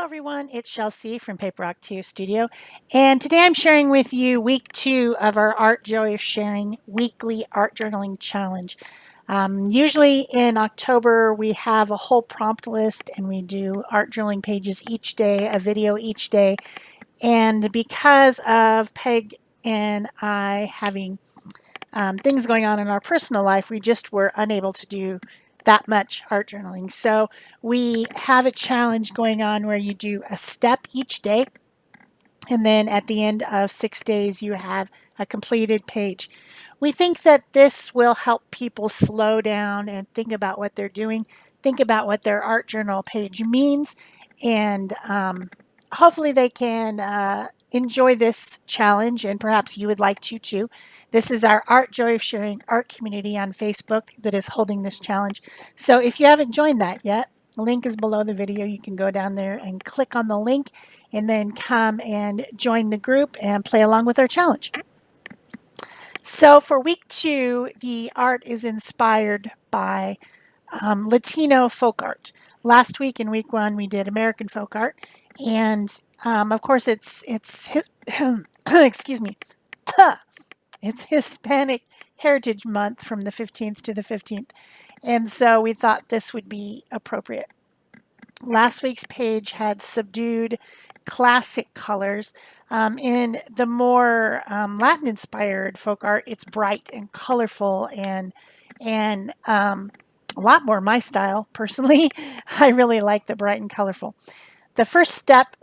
everyone, it's Shel C from PaperOcotilloStudio, and today I'm sharing with you week 2 of our Art Joy of Sharing weekly art journaling challenge. Usually in October we have a whole prompt list and we do art journaling pages each day, a video each day, and because of Peg and I having things going on in our personal life, we just were unable to do that much art journaling. So we have a challenge going on where you do a step each day, and then at the end of 6 days, you have a completed page. We think that this will help people slow down and think about what they're doing, think about what their art journal page means, and hopefully they can enjoy this challenge, and perhaps you would like to too. This is our Art Joy of Sharing art community on Facebook that is holding this challenge. So if you haven't joined that yet, the link is below the video. You can go down there and click on the link and then come and join the group and play along with our challenge. So for week 2, the art is inspired by Latino folk art. Last week in week 1, we did American folk art, and of course it's excuse me, it's Hispanic Heritage Month from the 15th to the 15th, and so we thought this would be appropriate. Last week's page had subdued classic colors. In the more Latin-inspired folk art, it's bright and colorful and a lot more my style, personally. I really like the bright and colorful. The first step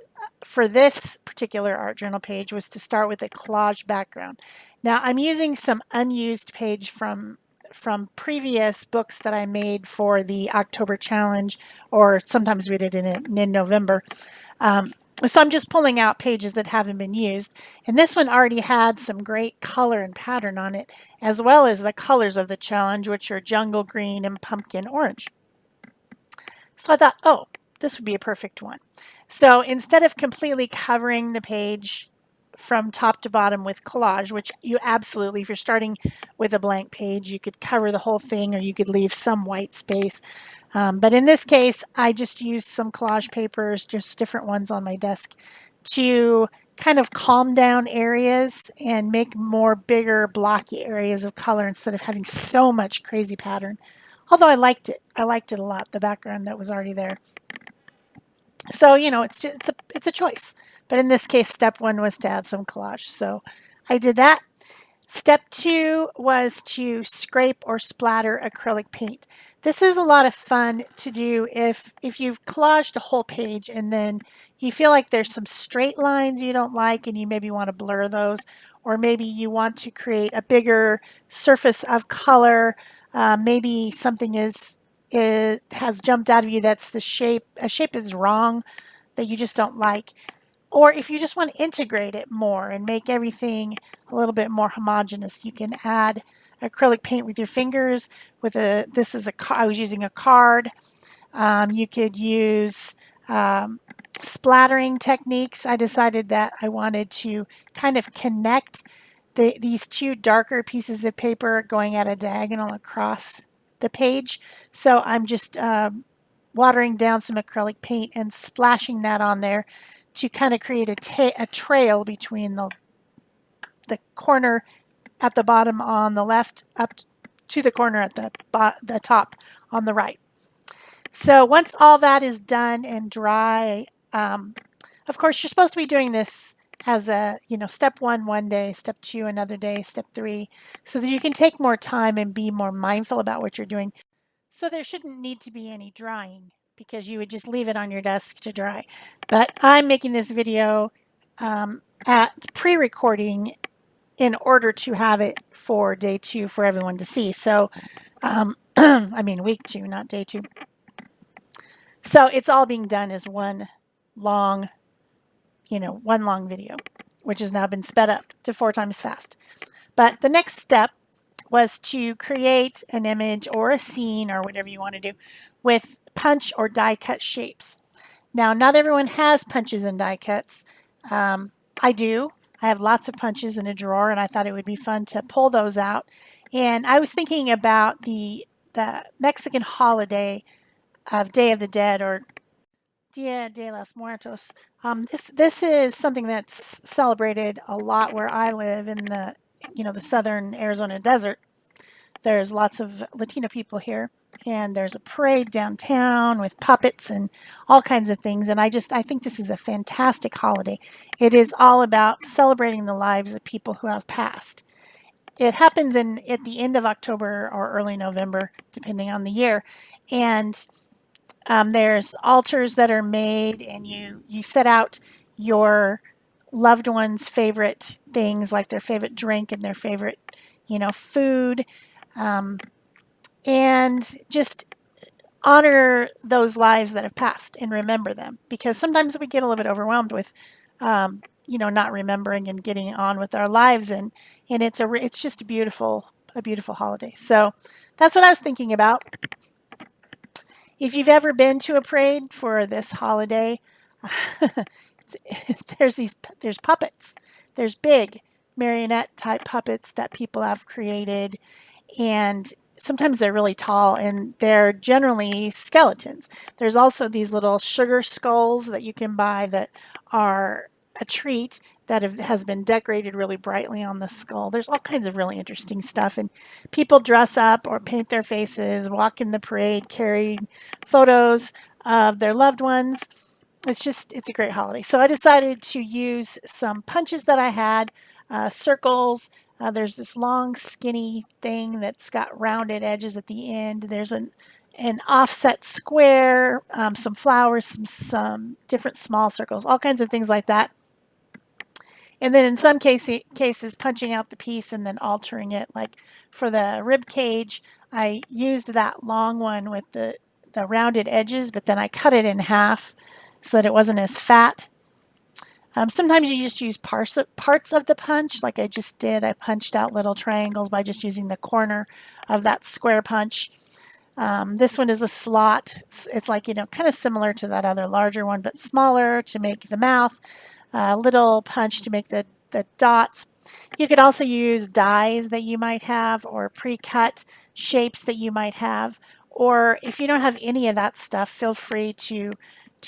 for this particular art journal page was to start with a collage background. Now I'm using some unused page from previous books that I made for the October challenge, or sometimes we did it in November. So I'm just pulling out pages that haven't been used. And this one already had some great color and pattern on it, as well as the colors of the challenge, which are jungle green and pumpkin orange. So I thought, oh, this would be a perfect one. So instead of completely covering the page from top to bottom with collage, which you absolutely, if you're starting with a blank page, you could cover the whole thing or you could leave some white space. But in this case, I just used some collage papers, just different ones on my desk, to kind of calm down areas and make more bigger blocky areas of color instead of having so much crazy pattern. Although I liked it. I liked it a lot, the background that was already there. So, you know, it's a choice. But in this case, step 1 was to add some collage. So I did that. Step 2 was to scrape or splatter acrylic paint. This is a lot of fun to do if you've collaged a whole page and then you feel like there's some straight lines you don't like and you maybe want to blur those, or maybe you want to create a bigger surface of color. Maybe something it has jumped out of you that's a shape is wrong that you just don't like. Or if you just want to integrate it more and make everything a little bit more homogeneous, you can add acrylic paint with your fingers. I was using a card. You could use splattering techniques. I decided that I wanted to kind of connect these two darker pieces of paper going at a diagonal across the page. So I'm just watering down some acrylic paint and splashing that on there to kind of create a trail between the corner at the bottom on the left up to the corner at the top on the right. So once all that is done and dry, of course you're supposed to be doing this as a, step 1 one day, step 2 another day, step 3, so that you can take more time and be more mindful about what you're doing. So there shouldn't need to be any drying because you would just leave it on your desk to dry. But I'm making this video at pre-recording in order to have it for day 2 for everyone to see. So, I mean week 2, not day 2. So it's all being done as one long video, which has now been sped up to 4 times fast. But the next step was to create an image or a scene or whatever you want to do with punch or die cut shapes. Now, not everyone has punches and die cuts. I do. I have lots of punches in a drawer, and I thought it would be fun to pull those out. And I was thinking about the Mexican holiday of Day of the Dead, or Dia de los Muertos. This is something that's celebrated a lot where I live in the the southern Arizona desert. There's lots of Latino people here, and there's a parade downtown with puppets and all kinds of things. And I think this is a fantastic holiday. It is all about celebrating the lives of people who have passed. It happens in at the end of October or early November, depending on the year, and there's altars that are made, and you set out your loved one's favorite things, like their favorite drink and their favorite, food, and just honor those lives that have passed and remember them. Because sometimes we get a little bit overwhelmed with, not remembering and getting on with our lives, and it's just a beautiful holiday. So that's what I was thinking about. If you've ever been to a parade for this holiday, there's puppets. There's big marionette type puppets that people have created, and sometimes they're really tall, and they're generally skeletons. There's also these little sugar skulls that you can buy that are a treat that has been decorated really brightly on the skull. There's all kinds of really interesting stuff, and people dress up or paint their faces, walk in the parade, carrying photos of their loved ones. It's a great holiday. So I decided to use some punches that I had, circles. There's this long, skinny thing that's got rounded edges at the end. There's an offset square, some flowers, some different small circles, all kinds of things like that. And then in some cases, punching out the piece and then altering it. Like for the rib cage, I used that long one with the rounded edges, but then I cut it in half so that it wasn't as fat. Sometimes you just use parts of the punch, like I just did. I punched out little triangles by just using the corner of that square punch. This one is a slot. It's like, kind of similar to that other larger one, but smaller to make the mouth. Little punch to make the dots. You could also use dies that you might have, or pre-cut shapes that you might have. Or if you don't have any of that stuff, feel free to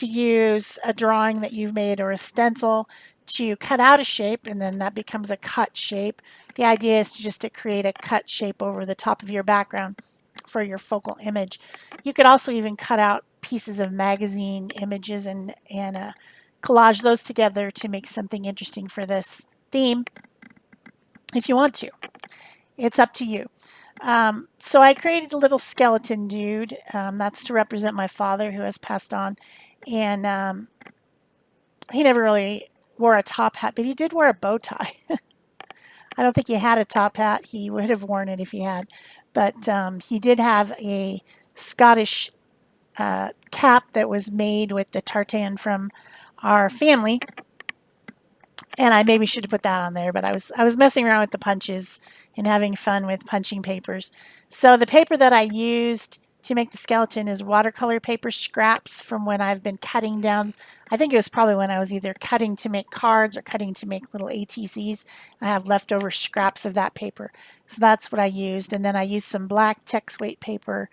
use a drawing that you've made or a stencil to cut out a shape, and then that becomes a cut shape. The idea is just to create a cut shape over the top of your background for your focal image. You could also even cut out pieces of magazine images and collage those together to make something interesting for this theme if you want to. It's up to you. So I created a little skeleton dude. That's to represent my father who has passed on. And he never really wore a top hat, but he did wear a bow tie. I don't think he had a top hat. He would have worn it if he had. But he did have a Scottish cap that was made with the tartan from our family. And I maybe should have put that on there, but I was messing around with the punches and having fun with punching papers. So the paper that I used to make the skeleton is watercolor paper scraps from when I've been cutting down. I think it was probably when I was either cutting to make cards or cutting to make little ATCs. I have leftover scraps of that paper. So that's what I used. And then I used some black text weight paper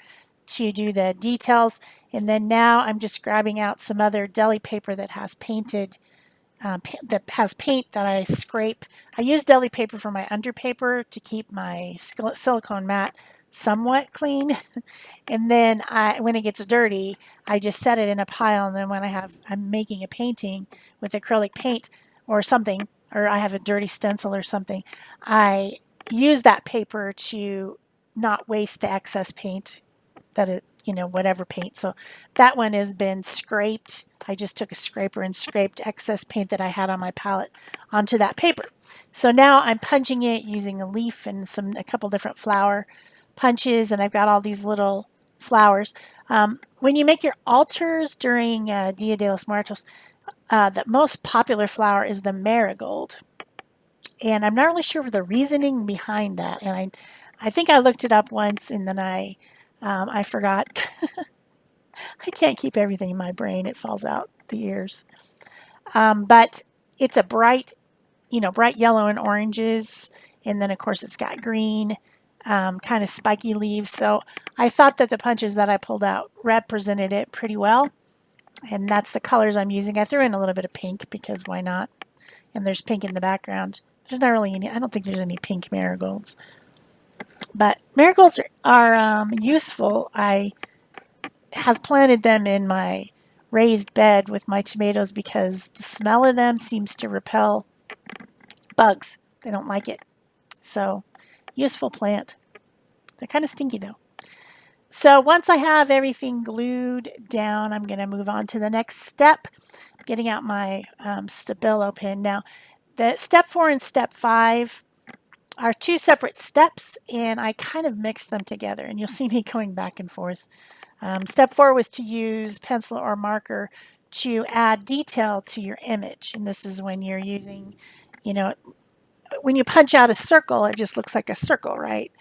to do the details. And then now I'm just grabbing out some other deli paper that has painted paint that I scrape. I use deli paper for my underpaper to keep my silicone mat somewhat clean. And then when it gets dirty, I just set it in a pile. And then when I'm making a painting with acrylic paint or something, or I have a dirty stencil or something, I use that paper to not waste the excess paint that whatever paint. So that one has been scraped. I just took a scraper and scraped excess paint that I had on my palette onto that paper. So now I'm punching it using a leaf and a couple different flower punches, and I've got all these little flowers. When you make your altars during Dia de los Muertos, the most popular flower is the marigold. And I'm not really sure of the reasoning behind that. And I think I looked it up once, and then I forgot. I can't keep everything in my brain. It falls out the ears. But it's a bright yellow and oranges. And then, of course, it's got green, kind of spiky leaves. So I thought that the punches that I pulled out represented it pretty well. And that's the colors I'm using. I threw in a little bit of pink because why not? And there's pink in the background. There's not really any, I don't think there's any pink marigolds. But marigolds are useful. I have planted them in my raised bed with my tomatoes because the smell of them seems to repel bugs. They don't like it. So, useful plant. They're kind of stinky though. So once I have everything glued down, I'm going to move on to the next step, getting out my Stabilo pen. Now, the step 4 and step 5 are two separate steps, and I kind of mixed them together, and you'll see me going back and forth. Step 4 was to use pencil or marker to add detail to your image, and this is when you're using, you know, when you punch out a circle, it just looks like a circle, right?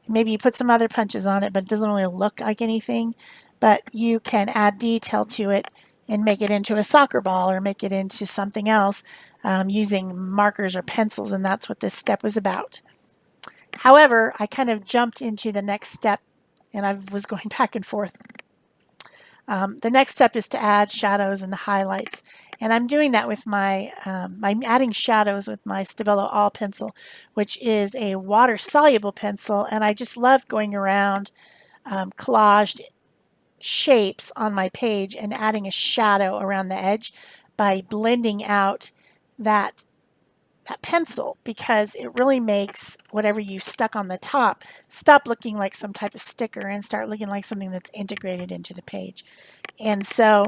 Maybe you put some other punches on it, but it doesn't really look like anything. But you can add detail to it and make it into a soccer ball or make it into something else using markers or pencils, and that's what this step was about. However, I kind of jumped into the next step, and I was going back and forth. The next step is to add shadows and highlights, and I'm doing that with I'm adding shadows with my Stabilo All pencil, which is a water-soluble pencil, and I just love going around collaged shapes on my page and adding a shadow around the edge by blending out that pencil, because it really makes whatever you stuck on the top stop looking like some type of sticker and start looking like something that's integrated into the page. And so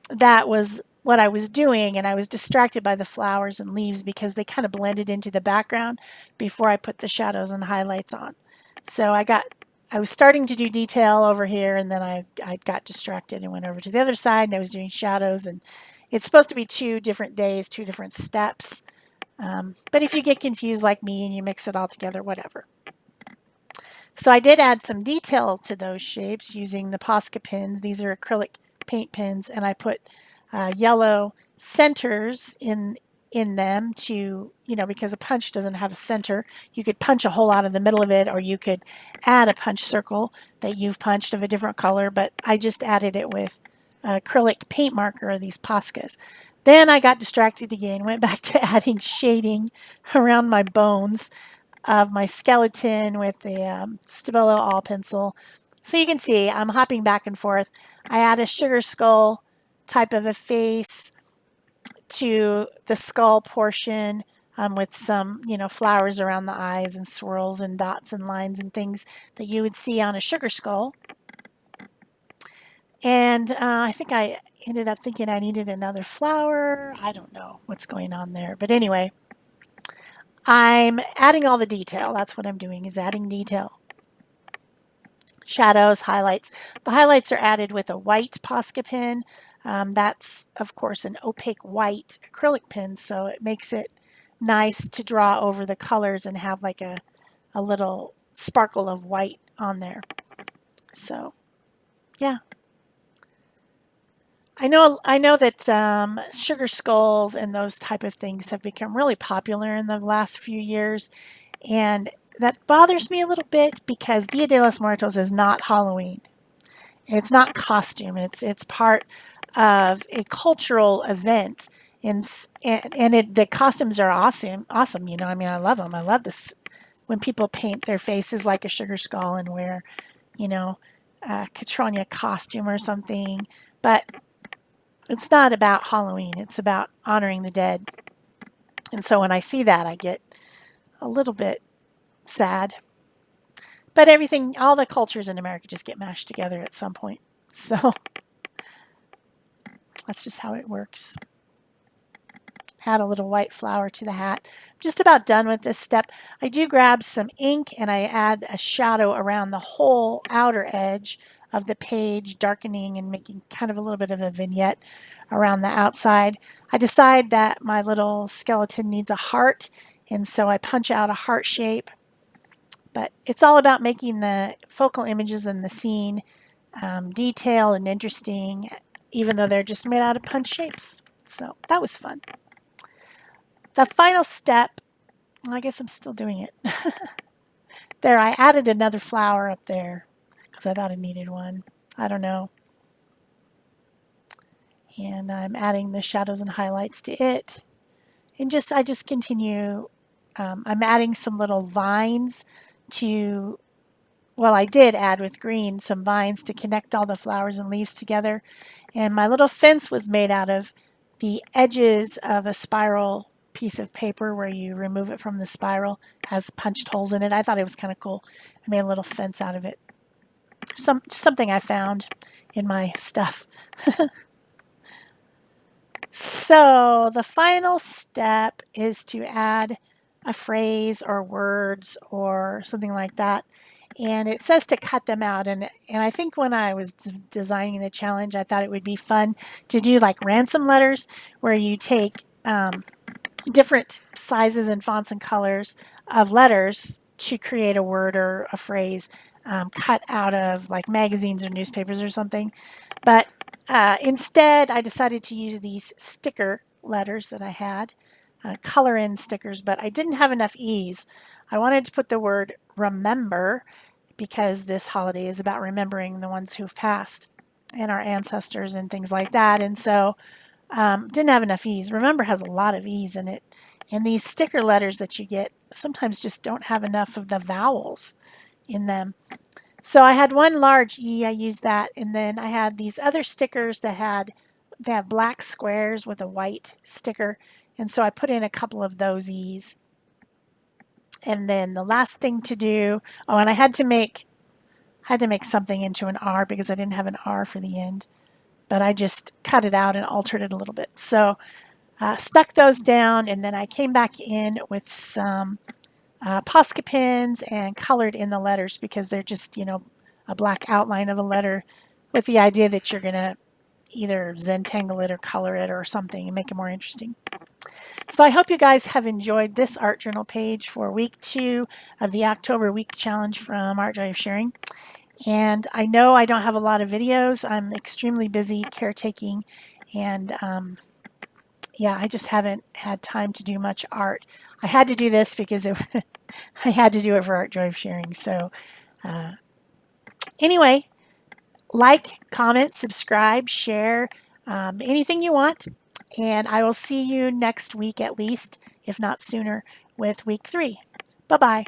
that was what I was doing, and I was distracted by the flowers and leaves because they kind of blended into the background before I put the shadows and highlights on. So I was starting to do detail over here, and then I got distracted and went over to the other side, and I was doing shadows, and it's supposed to be 2 different days, 2 different steps. But if you get confused like me and you mix it all together, whatever. So I did add some detail to those shapes using the Posca pins. These are acrylic paint pens, and I put yellow centers in them to, because a punch doesn't have a center. You could punch a hole out of the middle of it, or you could add a punch circle that you've punched of a different color, but I just added it with acrylic paint marker, or these Poscas. Then I got distracted again, went back to adding shading around my bones of my skeleton with the Stabilo All pencil. So you can see I'm hopping back and forth. I add a sugar skull type of a face to the skull portion with some, flowers around the eyes and swirls and dots and lines and things that you would see on a sugar skull. And I think I ended up thinking I needed another flower. I don't know what's going on there. But anyway, I'm adding all the detail. That's what I'm doing, is adding detail. Shadows, highlights. The highlights are added with a white Posca pen. That's, of course, an opaque white acrylic pen, so it makes it nice to draw over the colors and have like a little sparkle of white on there. So, yeah. I know that sugar skulls and those type of things have become really popular in the last few years, and that bothers me a little bit because Dia de los Muertos is not Halloween. It's not costume. It's part of a cultural event, and the costumes are awesome. Awesome, I mean, I love them. I love this when people paint their faces like a sugar skull and wear, a Catronia costume or something. But it's not about Halloween. It's about honoring the dead. And so when I see that, I get a little bit sad. But all the cultures in America just get mashed together at some point. So that's just how it works. Add a little white flower to the hat. I'm just about done with this step. I do grab some ink and I add a shadow around the whole outer edge of the page, darkening and making kind of a little bit of a vignette around the outside. I decide that my little skeleton needs a heart, and so I punch out a heart shape. But it's all about making the focal images in the scene detailed and interesting, even though they're just made out of punch shapes. So that was fun. The final step, I guess I'm still doing it. There, I added another flower up there because I thought I needed one. I don't know. and I'm adding the shadows and highlights to it. And I just continue. I'm adding some little vines to, well, I did add with green some vines to connect all the flowers and leaves together. And my little fence was made out of the edges of a spiral piece of paper where you remove it from the spiral, has punched holes in it. I thought it was kind of cool. I made a little fence out of it. Something I found in my stuff. So the final step is to add a phrase or words or something like that. And it says to cut them out. And I think when I was designing the challenge, I thought it would be fun to do like ransom letters where you take different sizes and fonts and colors of letters to create a word or a phrase cut out of like magazines or newspapers or something. But instead, I decided to use these sticker letters that I had, color in stickers, but I didn't have enough E's. I wanted to put the word remember because this holiday is about remembering the ones who've passed and our ancestors and things like that. And so didn't have enough E's. Remember has a lot of E's in it. And these sticker letters that you get sometimes just don't have enough of the vowels in them. So I had one large E, I used that, and then I had these other stickers they have black squares with a white sticker, and so I put in a couple of those E's. And then the last thing to do, oh, and I had to make something into an R because I didn't have an R for the end, but I just cut it out and altered it a little bit. So stuck those down, and then I came back in with some Posca pens and colored in the letters because they're just, a black outline of a letter with the idea that you're going to either Zentangle it or color it or something and make it more interesting. So I hope you guys have enjoyed this art journal page for week 2 of the October week challenge from Art Joy of Sharing. And I know I don't have a lot of videos. I'm extremely busy caretaking, and yeah, I just haven't had time to do much art. I had to do this because I had to do it for Art Joy of Sharing. So anyway, like, comment, subscribe, share, anything you want. And I will see you next week at least, if not sooner, with week 3. Bye-bye.